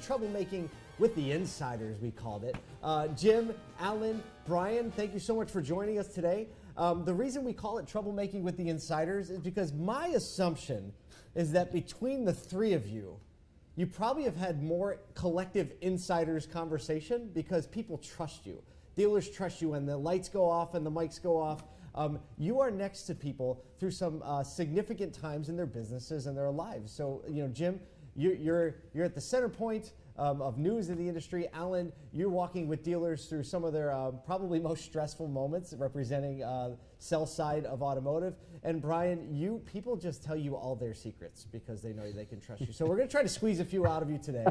Troublemaking with the Insiders, we called it. Jim, Alan, Brian, thank you so much for joining us today. The reason we call it Troublemaking with the Insiders is because my assumption is that between the three of you, you probably have had more collective insiders conversation because people trust you. Dealers trust you when the lights go off and the mics go off. You are next to people through some significant times in their businesses and their lives. So, you know, Jim, you're at the center point of news in the industry. Alan, you're walking with dealers through some of their probably most stressful moments, representing sell side of automotive. And Brian, people just tell you all their secrets because they know they can trust you. So we're going to try to squeeze a few out of you today.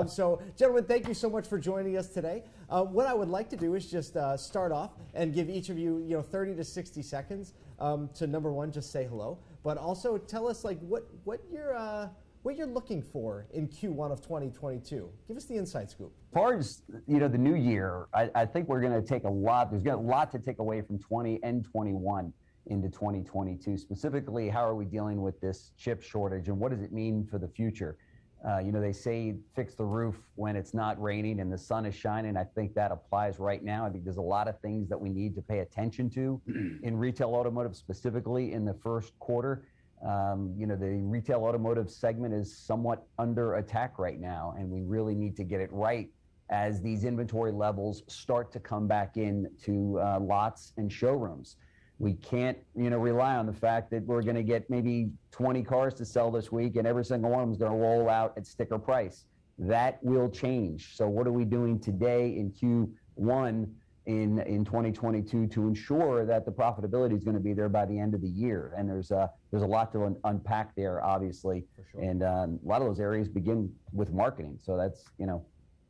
So, gentlemen, thank you so much for joining us today. What I would like to do is just start off and give each of you, 30 to 60 seconds to, number one, just say hello, but also tell us like what you're looking for in Q1 of 2022. Give us the inside scoop. As far as the new year, I think we're going to take a lot. There's a lot to take away from 20 and 21 into 2022. Specifically, how are we dealing with this chip shortage, and what does it mean for the future? They say fix the roof when it's not raining and the sun is shining. I think that applies right now. I think there's a lot of things that we need to pay attention to in retail automotive, specifically in the first quarter. The retail automotive segment is somewhat under attack right now, and we really need to get it right as these inventory levels start to come back into lots and showrooms. We can't, rely on the fact that we're going to get maybe 20 cars to sell this week and every single one of them is going to roll out at sticker price. That will change. So what are we doing today in Q1 in 2022 to ensure that the profitability is going to be there by the end of the year? And there's a lot to unpack there, obviously. For sure. And a lot of those areas begin with marketing. So that's,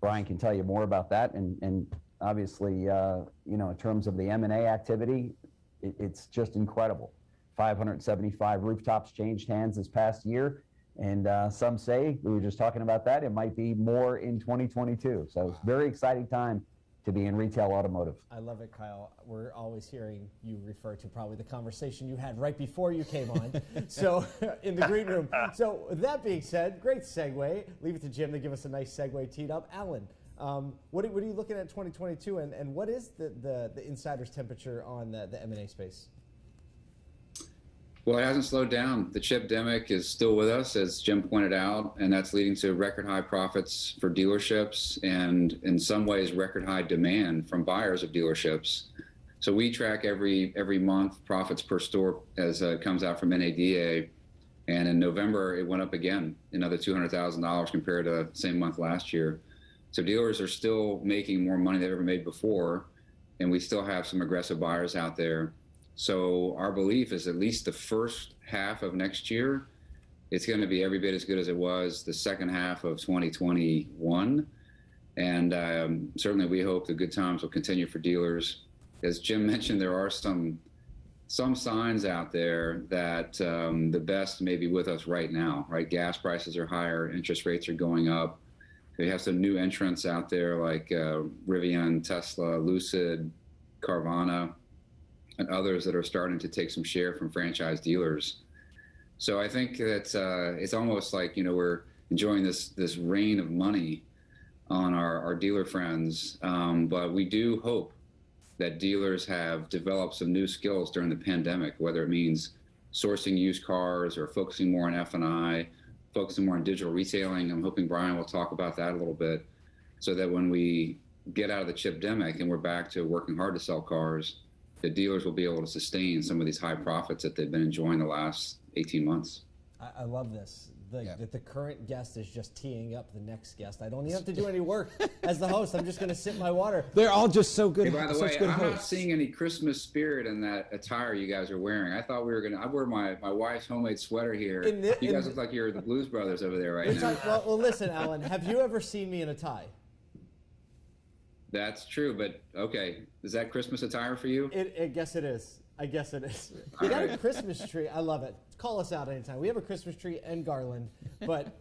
Brian can tell you more about that. And obviously, in terms of the M&A activity, it's just incredible. 575 rooftops changed hands this past year. And some say, we were just talking about that, it might be more in 2022. So it's a very exciting time to be in retail automotive. I love it, Kyle. We're always hearing you refer to probably the conversation you had right before you came on. So in the green room. So with that being said, great segue. Leave it to Jim to give us a nice segue teed up. Alan, what are you looking at 2022, and what is the insider's temperature on the M&A space? Well, it hasn't slowed down. The chip demic is still with us, as Jim pointed out, and that's leading to record high profits for dealerships and in some ways record high demand from buyers of dealerships. So we track every month profits per store as it comes out from NADA. And in November, it went up again, another $200,000 compared to the same month last year. So dealers are still making more money than they've ever made before, and we still have some aggressive buyers out there. So our belief is at least the first half of next year, it's going to be every bit as good as it was the second half of 2021. And certainly we hope the good times will continue for dealers. As Jim mentioned, there are some signs out there that the best may be with us right now, right? Gas prices are higher, interest rates are going up. We have some new entrants out there like Rivian, Tesla, Lucid, Carvana, and others that are starting to take some share from franchise dealers. So I think that it's almost like, we're enjoying this rain of money on our dealer friends. But we do hope that dealers have developed some new skills during the pandemic, whether it means sourcing used cars or focusing more on F&I, focusing more on digital retailing. I'm hoping Brian will talk about that a little bit, so that when we get out of the chip demic and we're back to working hard to sell cars, the dealers will be able to sustain some of these high profits that they've been enjoying the last 18 months. I love this. That the current guest is just teeing up the next guest. I don't even have to do any work as the host. I'm just going to sip my water. They're all just so good. Hey, by the way, I'm not seeing any Christmas spirit in that attire you guys are wearing. I thought we were going to, I wear my wife's homemade sweater here. You guys look like you're the Blues Brothers over there right now. Like, well, listen, Alan, have you ever seen me in a tie? That's true, but okay. Is that Christmas attire for you? I guess it is. I guess it is. We got a Christmas tree. I love it. Call us out anytime. We have a Christmas tree and garland, but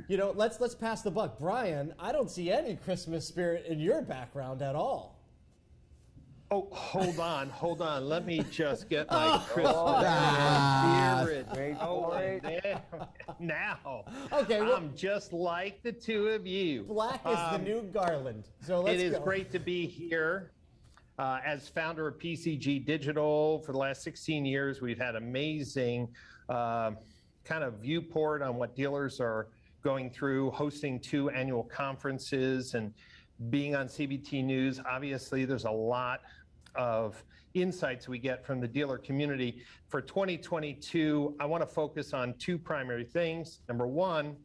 let's pass the buck. Brian, I don't see any Christmas spirit in your background at all. Oh, hold on. Let me just get my Christmas spirit. Wait for it. Now, Okay, well, I'm just like the two of you. black is the new garland. So let's It is go. great to be here. As founder of PCG Digital for the last 16 years, we've had amazing kind of viewport on what dealers are going through, hosting 2 annual conferences and being on CBT News. Obviously, there's a lot of insights we get from the dealer community. For 2022, I want to focus on 2 primary things. Number 1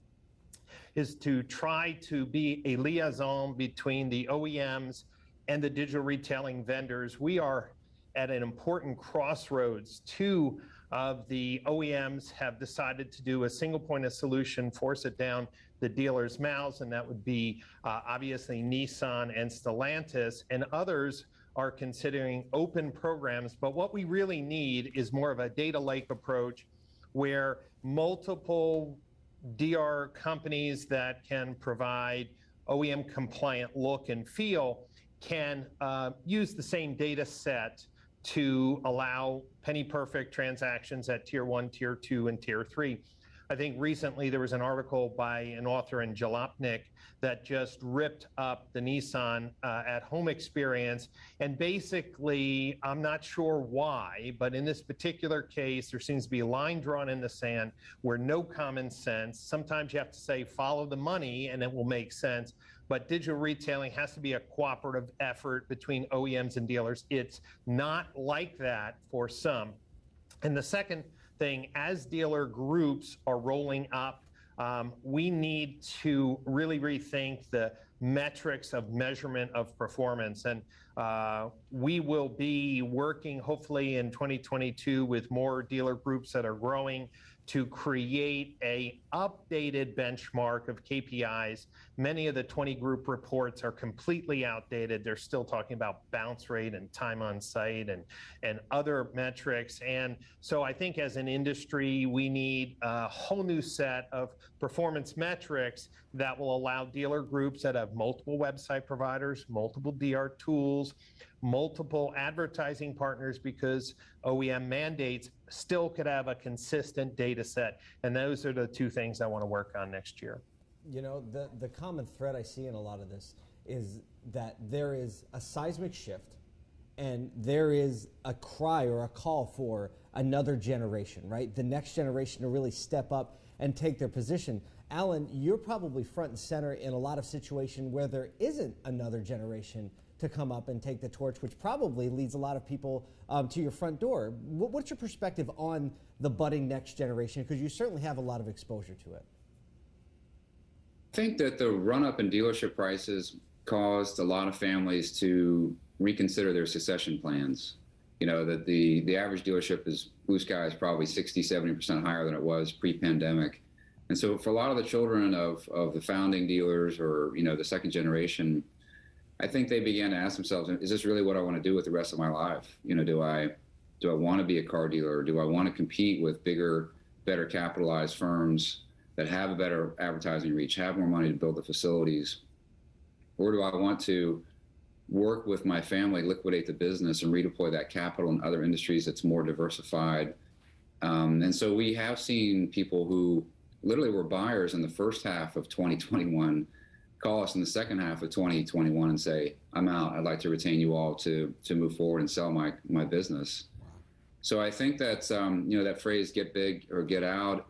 is to try to be a liaison between the OEMs and the digital retailing vendors. We are at an important crossroads. 2 of the OEMs have decided to do a single point of solution, force it down the dealers' mouths, and that would be obviously Nissan and Stellantis, and others are considering open programs. But what we really need is more of a data lake approach where multiple DR companies that can provide OEM compliant look and feel can use the same data set to allow penny perfect transactions at tier 1, tier 2, and tier 3. I think recently there was an article by an author in Jalopnik that just ripped up the Nissan at home experience. And basically, I'm not sure why, but in this particular case, there seems to be a line drawn in the sand where no common sense. Sometimes you have to say, follow the money and it will make sense. But digital retailing has to be a cooperative effort between OEMs and dealers. It's not like that for some. And the second thing, as dealer groups are rolling up, we need to really rethink the metrics of measurement of performance. And we will be working hopefully in 2022 with more dealer groups that are growing to create a updated benchmark of KPIs. Many of the 20 group reports are completely outdated. They're still talking about bounce rate and time on site and other metrics. And so I think as an industry, we need a whole new set of performance metrics that will allow dealer groups that have multiple website providers, multiple DR tools, multiple advertising partners, because OEM mandates still could have a consistent data set. And those are the 2 things I want to work on next year. You know, the common thread I see in a lot of this is that there is a seismic shift and there is a cry or a call for another generation, right? The next generation to really step up and take their position. Alan, you're probably front and center in a lot of situations where there isn't another generation to come up and take the torch, which probably leads a lot of people to your front door. What's your perspective on the budding next generation? Because you certainly have a lot of exposure to it. I think that the run-up in dealership prices caused a lot of families to reconsider their succession plans. You know, that the average dealership is, blue sky is probably 60, 70% higher than it was pre-pandemic. And so for a lot of the children of the founding dealers or, you know, the second generation, I think they began to ask themselves, is this really what I want to do with the rest of my life? You know, do I want to be a car dealer? Do I want to compete with bigger, better capitalized firms that have a better advertising reach, have more money to build the facilities? Or do I want to work with my family, liquidate the business and redeploy that capital in other industries that's more diversified? And so we have seen people who literally were buyers in the first half of 2021 call us in the second half of 2021 and say, I'm out. I'd like to retain you all to move forward and sell my business. So I think that, you know, that phrase, get big or get out,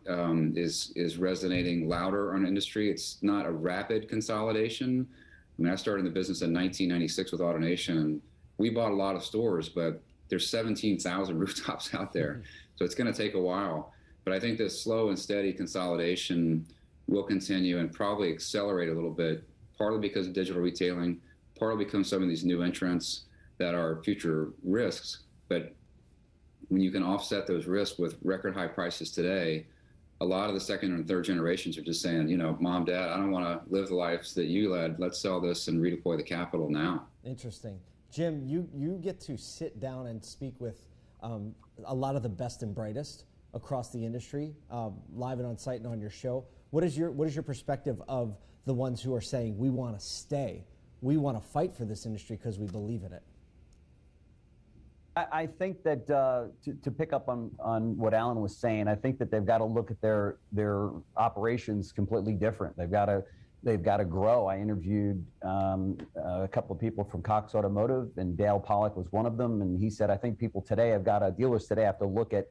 is resonating louder on industry. It's not a rapid consolidation. I mean, I started in the business in 1996 with AutoNation. We bought a lot of stores, but there's 17,000 rooftops out there. So it's going to take a while. But I think this slow and steady consolidation will continue and probably accelerate a little bit, partly because of digital retailing, partly because some of these new entrants that are future risks. But when you can offset those risks with record high prices today, a lot of the second and third generations are just saying, you know, Mom, Dad, I don't want to live the lives that you led. Let's sell this and redeploy the capital now. Interesting. Jim, you get to sit down and speak with a lot of the best and brightest across the industry, live and on site and on your show. What is your perspective of the ones who are saying, we want to stay, we want to fight for this industry because we believe in it? I think that to pick up on what Alan was saying, I think that they've got to look at their operations completely different. They've got to grow. I interviewed a couple of people from Cox Automotive, and Dale Pollock was one of them, and he said, I think people today dealers today have to look at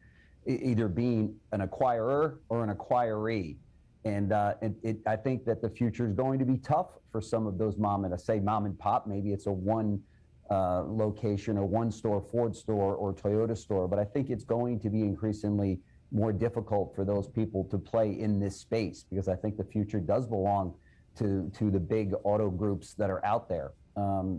either being an acquirer or an acquiree. And I think that the future is going to be tough for some of those mom and pop. Maybe it's a one location or one store, Ford store or Toyota store. But I think it's going to be increasingly more difficult for those people to play in this space, because I think the future does belong to the big auto groups that are out there.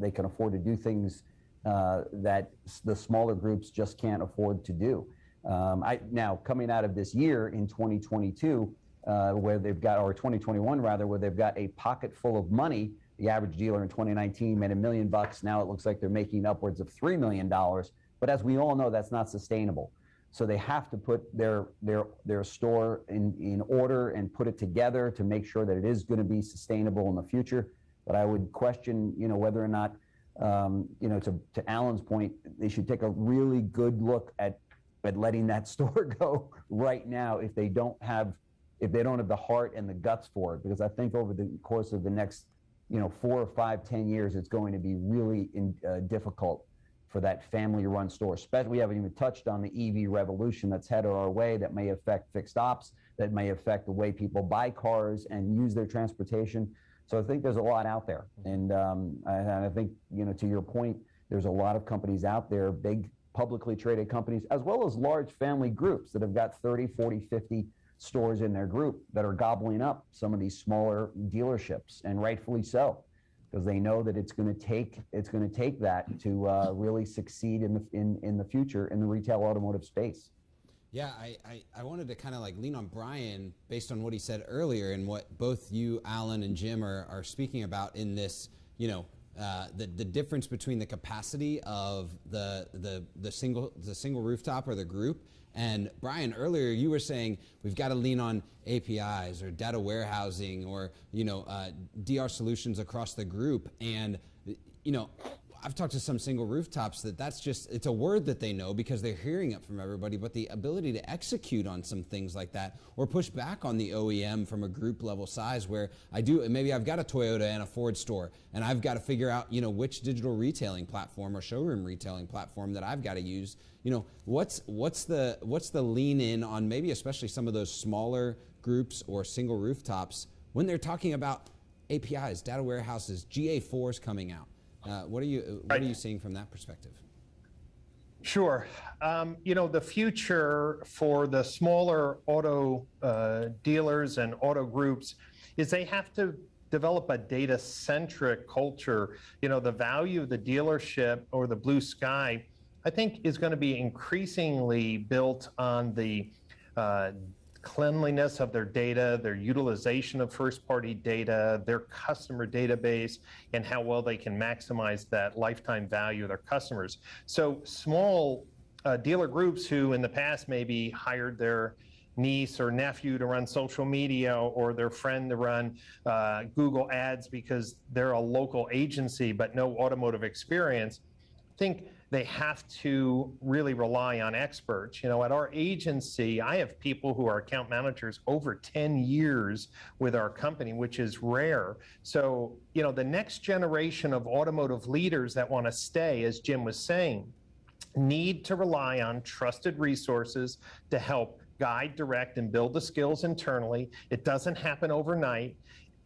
They can afford to do things that the smaller groups just can't afford to do. Now, coming out of this year in 2022, where they've got, or 2021 rather, where they've got a pocket full of money. The average dealer in 2019 made $1 million. Now it looks like they're making upwards of $3 million. But as we all know, that's not sustainable. So they have to put their store in order and put it together to make sure that it is going to be sustainable in the future. But I would question, whether or not, to Alan's point, they should take a really good look at letting that store go right now if they don't have the heart and the guts for it. Because I think over the course of the next 4 or 5, 10 years, it's going to be really difficult for that family-run store. Especially, we haven't even touched on the EV revolution that's headed our way, that may affect fixed ops, that may affect the way people buy cars and use their transportation. So I think there's a lot out there. And I think, to your point, there's a lot of companies out there, big publicly traded companies, as well as large family groups that have got 30, 40, 50 stores in their group that are gobbling up some of these smaller dealerships, and rightfully so, because they know that it's going to take that to really succeed in the future in the retail automotive space. Yeah, I wanted to kind of like lean on Brian based on what he said earlier and what both you, Alan, and Jim are speaking about in this, the difference between the capacity of the single rooftop or the group. And Brian, earlier you were saying we've got to lean on APIs or data warehousing or DR solutions across the group. And I've talked to some single rooftops it's a word that they know because they're hearing it from everybody, but the ability to execute on some things like that or push back on the OEM from a group level size where maybe I've got a Toyota and a Ford store and I've got to figure out, which digital retailing platform or showroom retailing platform that I've got to use. What's the lean in on maybe especially some of those smaller groups or single rooftops when they're talking about APIs, data warehouses, GA4s coming out? What are you seeing from that perspective? Sure. The future for the smaller auto dealers and auto groups is they have to develop a data-centric culture. The value of the dealership or the blue sky, I think, is going to be increasingly built on the cleanliness of their data, their utilization of first-party data, their customer database, and how well they can maximize that lifetime value of their customers. So small dealer groups who in the past maybe hired their niece or nephew to run social media or their friend to run Google ads because they're a local agency but no automotive experience, I think they have to really rely on experts. At our agency, I have people who are account managers over 10 years with our company, which is rare. So, the next generation of automotive leaders that want to stay, as Jim was saying, need to rely on trusted resources to help guide, direct, and build the skills internally. It doesn't happen overnight.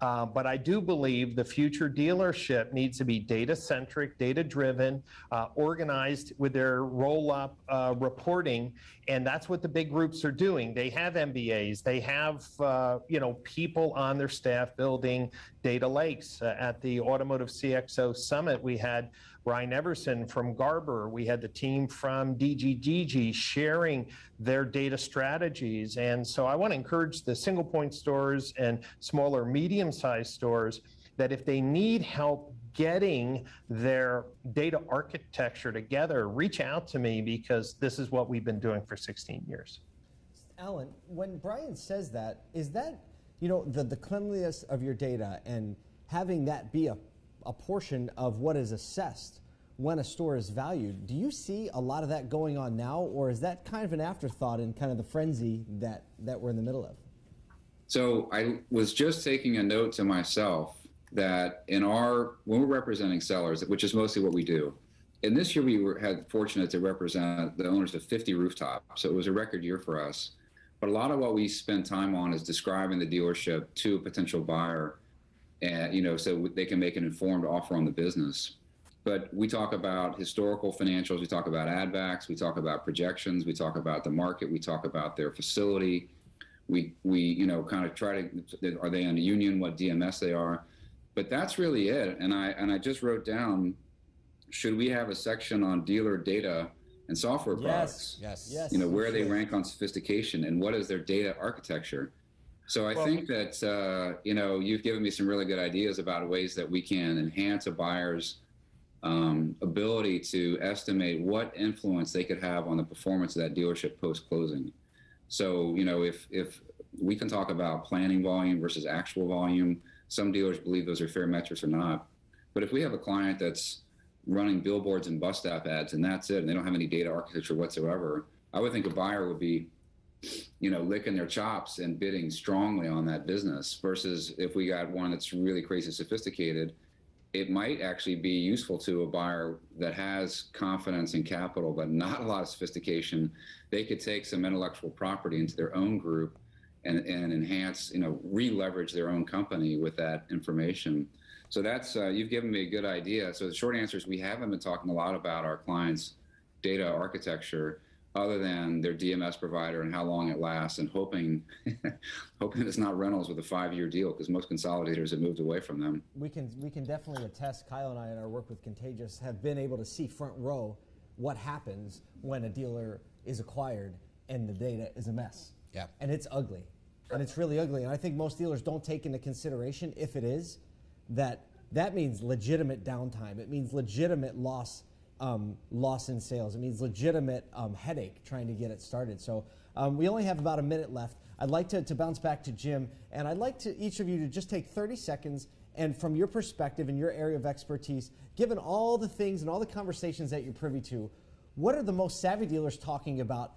But I do believe the future dealership needs to be data-centric, data-driven, organized with their roll-up reporting, and that's what the big groups are doing. They have MBAs, they have people on their staff building data lakes. At the Automotive CXO Summit, we had Ryan Everson from Garber. We had the team from DGGG sharing their data strategies. And so I want to encourage the single point stores and smaller medium-sized stores that if they need help getting their data architecture together, reach out to me because this is what we've been doing for 16 years. Alan, when Brian says that, is that, the cleanliness of your data and having that be a portion of what is assessed when a store is valued. Do you see a lot of that going on now, or is that kind of an afterthought in kind of the frenzy that we're in the middle of? So I was just taking a note to myself that when we're representing sellers, which is mostly what we do, and this year we had fortunate to represent the owners of 50 rooftops, so it was a record year for us. But a lot of what we spend time on is describing the dealership to a potential buyer, and so they can make an informed offer on the business. But we talk about historical financials, we talk about add backs, we talk about projections, we talk about the market, we talk about their facility. We kind of try to, are they on a union, what DMS they are, but that's really it. And I just wrote down, should we have a section on dealer data and software products? Yes. Where they rank on sophistication and what is their data architecture? So I think that, you've given me some really good ideas about ways that we can enhance a buyer's ability to estimate what influence they could have on the performance of that dealership post-closing. So, if we can talk about planning volume versus actual volume, some dealers believe those are fair metrics or not. But if we have a client that's running billboards and bus stop ads and that's it, and they don't have any data architecture whatsoever, I would think a buyer would be, licking their chops and bidding strongly on that business, versus if we got one that's really crazy sophisticated, it might actually be useful to a buyer that has confidence and capital, but not a lot of sophistication. They could take some intellectual property into their own group and enhance, re-leverage their own company with that information. So that's, you've given me a good idea. So the short answer is we haven't been talking a lot about our clients' data architecture, other than their DMS provider and how long it lasts, and hoping it's not rentals with a 5-year deal, because most consolidators have moved away from them. We can definitely attest, Kyle and I in our work with Contagious have been able to see front row what happens when a dealer is acquired and the data is a mess. Yeah. And it's ugly. And it's really ugly. And I think most dealers don't take into consideration, if it is, that means legitimate downtime. It means legitimate loss in sales. It means legitimate headache trying to get it started. So we only have about a minute left. I'd like to bounce back to Jim, and I'd like to each of you to just take 30 seconds and from your perspective and your area of expertise, given all the things and all the conversations that you're privy to, what are the most savvy dealers talking about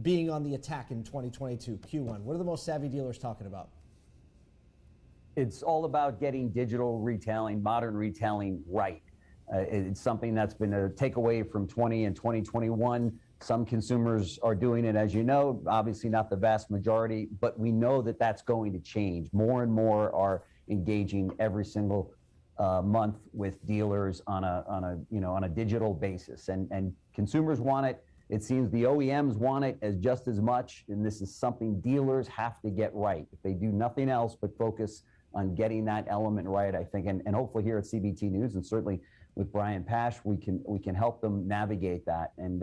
being on the attack in 2022, Q1? What are the most savvy dealers talking about? It's all about getting digital retailing, modern retailing right. It's something that's been a takeaway from 20 and 2021. Some consumers are doing it, as you know, obviously not the vast majority, but we know that that's going to change. More and more are engaging every single month with dealers on a digital basis, and consumers want it. It seems the OEMs want it as just as much, and this is something dealers have to get right. If they do nothing else but focus on getting that element right, I think, and hopefully here at CBT News, and certainly with Brian Pasch, we can help them navigate that. And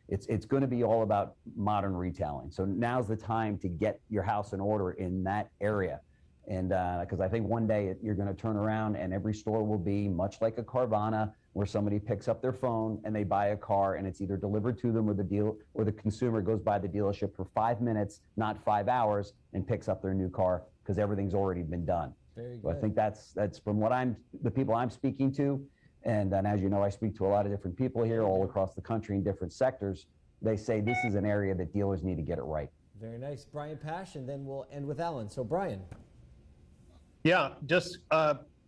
it's going to be all about modern retailing. So now's the time to get your house in order in that area. And because I think one day you're going to turn around and every store will be much like a Carvana, where somebody picks up their phone and they buy a car, and it's either delivered to them, or the consumer goes by the dealership for 5 minutes, not 5 hours, and picks up their new car because everything's already been done. Very good. So I think that's from what the people I'm speaking to. And as you know, I speak to a lot of different people here all across the country in different sectors. They say this is an area that dealers need to get it right. Very nice. Brian Pasch, and then we'll end with Alan. So Brian. Yeah, just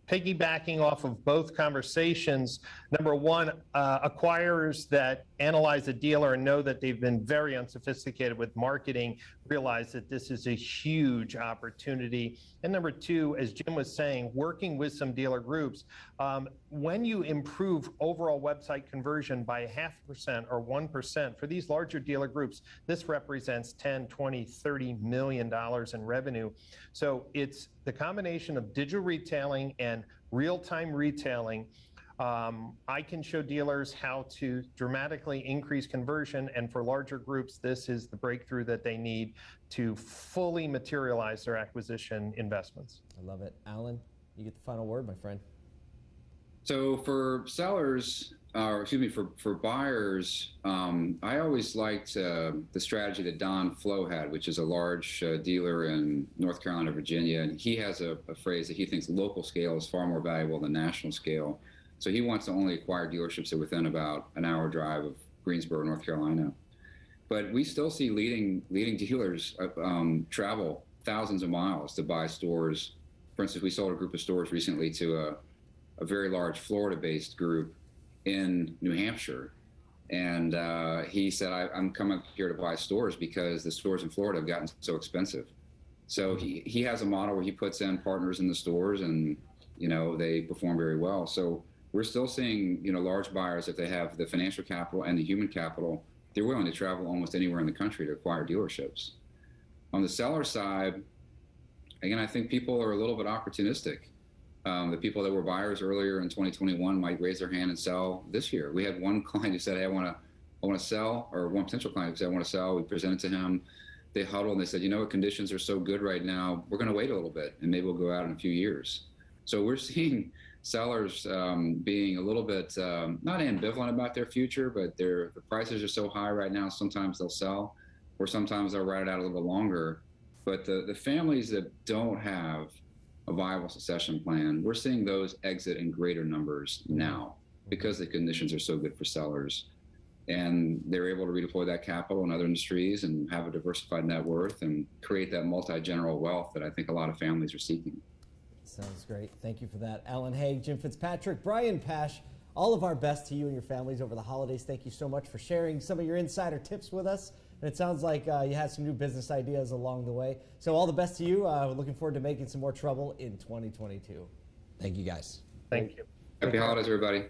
piggybacking off of both conversations. Number one, acquirers that analyze a dealer and know that they've been very unsophisticated with marketing realize that this is a huge opportunity. And number two, as Jim was saying, working with some dealer groups, when you improve overall website conversion by 0.5% or 1% for these larger dealer groups, this represents 10, 20, $30 million in revenue. So it's the combination of digital retailing and real-time retailing. I can show dealers how to dramatically increase conversion, and for larger groups, this is the breakthrough that they need to fully materialize their acquisition investments. I love it. Alan, you get the final word, my friend. So for sellers, for buyers, I always liked the strategy that Don Flo had, which is a large dealer in North Carolina, Virginia. And he has a phrase that he thinks local scale is far more valuable than national scale. So he wants to only acquire dealerships that are within about an hour drive of Greensboro, North Carolina. But we still see leading dealers travel thousands of miles to buy stores. For instance, we sold a group of stores recently to a very large Florida-based group in New Hampshire. And he said, I'm coming up here to buy stores because the stores in Florida have gotten so expensive. So he has a model where he puts in partners in the stores, and they perform very well. So we're still seeing large buyers, if they have the financial capital and the human capital, they're willing to travel almost anywhere in the country to acquire dealerships. On the seller side, again, I think people are a little bit opportunistic. The people that were buyers earlier in 2021 might raise their hand and sell this year. We had one client who said, hey, I want to sell, or one potential client who said, I want to sell. We presented to him. They huddled and they said, conditions are so good right now, we're going to wait a little bit and maybe we'll go out in a few years. So we're seeing sellers being a little bit not ambivalent about their future, but the prices are so high right now, sometimes they'll sell, or sometimes they'll ride it out a little bit longer. But the families that don't have a viable succession plan, we're seeing those exit in greater numbers now because the conditions are so good for sellers. And they're able to redeploy that capital in other industries and have a diversified net worth and create that multi-general wealth that I think a lot of families are seeking. Sounds great. Thank you for that. Alan Haig, Jim Fitzpatrick, Brian Pasch, all of our best to you and your families over the holidays. Thank you so much for sharing some of your insider tips with us. And it sounds like you had some new business ideas along the way. So all the best to you. We're looking forward to making some more trouble in 2022. Thank you, guys. Thank you. Happy holidays, everybody.